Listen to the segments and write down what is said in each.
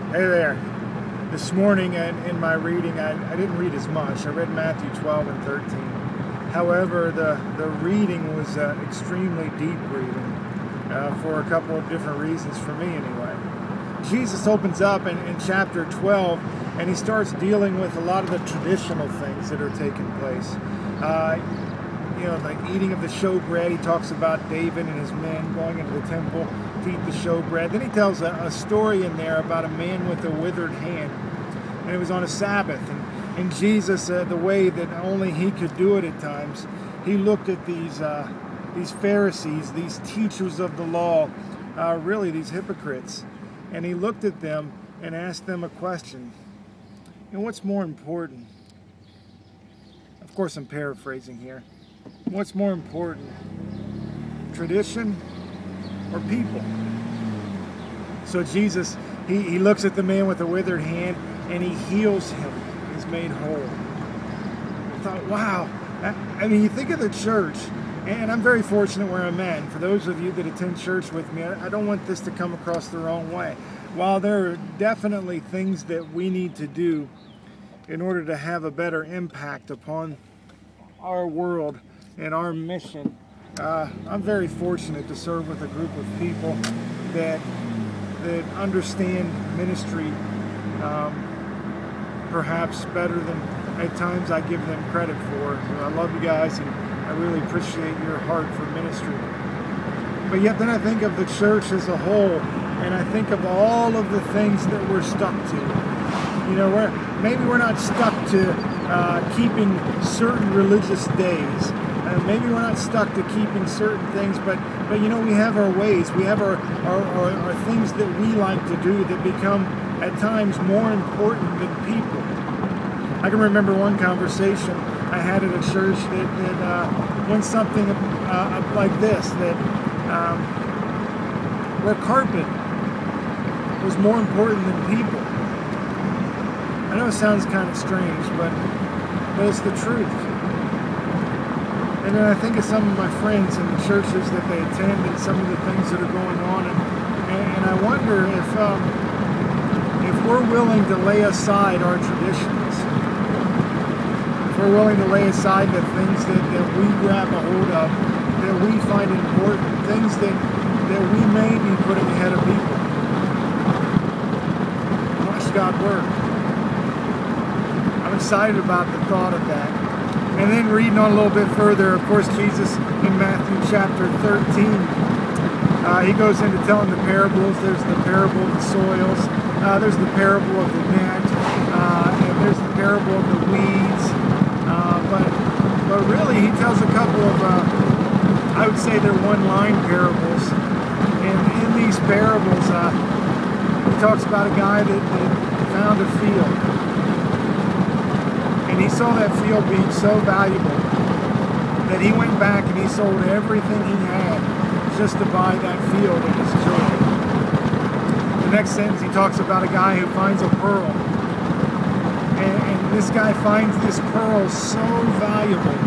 Hey there. This morning in my reading, I didn't read as much. I read Matthew 12 and 13. However, the reading was extremely deep reading for a couple of different reasons for me anyway. Jesus opens up in chapter 12 and he starts dealing with a lot of the traditional things that are taking place. The eating of the showbread. He talks about David and his men going into the temple to eat the showbread. Then he tells a story in there about a man with a withered hand, and it was on a Sabbath. And Jesus, the way that only he could do it at times, he looked at these Pharisees, these teachers of the law, really these hypocrites, and he looked at them and asked them a question. And what's more important? Of course, I'm paraphrasing here. What's more important, tradition or people? So Jesus, he looks at the man with the withered hand and he heals him. He's made whole. I thought, wow. I mean, you think of the church, and I'm very fortunate where I'm at. And for those of you that attend church with me, I don't want this to come across the wrong way. While there are definitely things that we need to do in order to have a better impact upon our world and our mission, I'm very fortunate to serve with a group of people that understand ministry perhaps better than at times I give them credit for. I love you guys and I really appreciate your heart for ministry. But yet then I think of the church as a whole, and I think of all of the things that we're stuck to. You know, maybe we're not stuck to keeping certain religious days. Maybe we're not stuck to keeping certain things, but you know, we have our ways. We have our things that we like to do that become at times more important than people. I can remember one conversation I had at a church that went something like this, that where carpet was more important than people. I know it sounds kind of strange, but it's the truth. And then I think of some of my friends in the churches that they attend and some of the things that are going on, and I wonder if we're willing to lay aside our traditions, if we're willing to lay aside the things that we grab a hold of, that we find important, things that we may be putting ahead of people. Watch God work. I'm excited about the thought of that. And then reading on a little bit further, of course, Jesus in Matthew chapter 13, he goes into telling the parables. There's the parable of the soils, there's the parable of the net, and there's the parable of the weeds. But really, he tells a couple of, I would say they're one-line parables. And in these parables, he talks about a guy that found a field. And he saw that field being so valuable that he went back and he sold everything he had just to buy that field and his joy. The next sentence he talks about a guy who finds a pearl. And this guy finds this pearl so valuable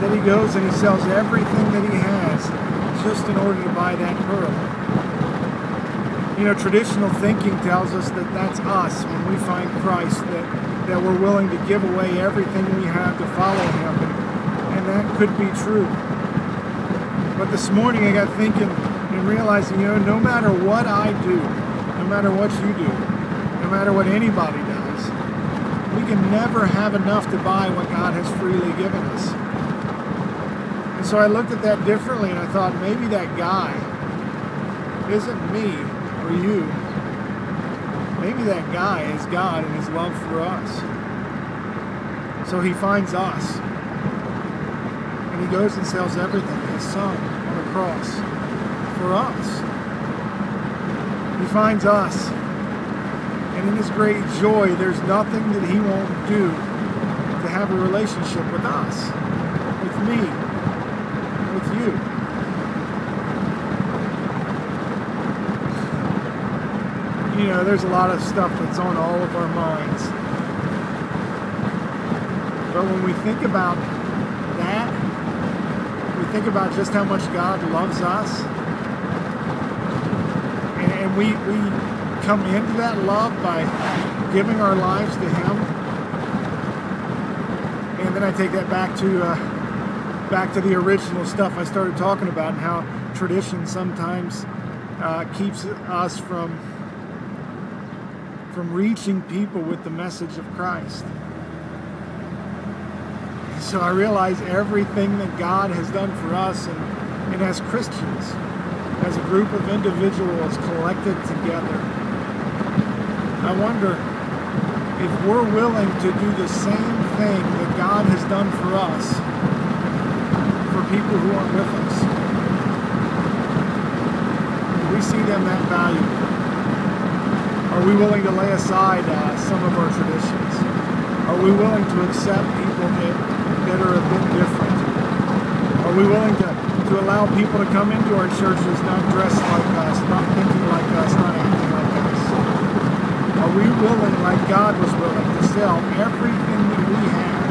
that he goes and he sells everything that he has just in order to buy that pearl. You know, traditional thinking tells us that that's us when we find Christ, that we're willing to give away everything we have to follow him, and that could be true. But this morning I got thinking and realizing, you know, no matter what I do, no matter what you do, no matter what anybody does, we can never have enough to buy what God has freely given us. And so I looked at that differently and I thought, maybe that guy isn't me or you. Maybe that guy is God and his love for us. So he finds us. And he goes and sells everything, his son, on the cross for us. He finds us. And in his great joy, there's nothing that he won't do to have a relationship with us, with me, with you. You know, there's a lot of stuff that's on all of our minds. But when we think about that, we think about just how much God loves us, and we come into that love by giving our lives to Him. And then I take that back to the original stuff I started talking about, and how tradition sometimes keeps us from reaching people with the message of Christ. So I realize everything that God has done for us, and as Christians, as a group of individuals collected together, I wonder if we're willing to do the same thing that God has done for us for people who aren't with us. Do we see them that valuable? Are we willing to lay aside some of our traditions? Are we willing to accept people that are a bit different? Are we willing to allow people to come into our churches not dressed like us, not thinking like us, not acting like us? Are we willing, like God was willing, to sell everything that we have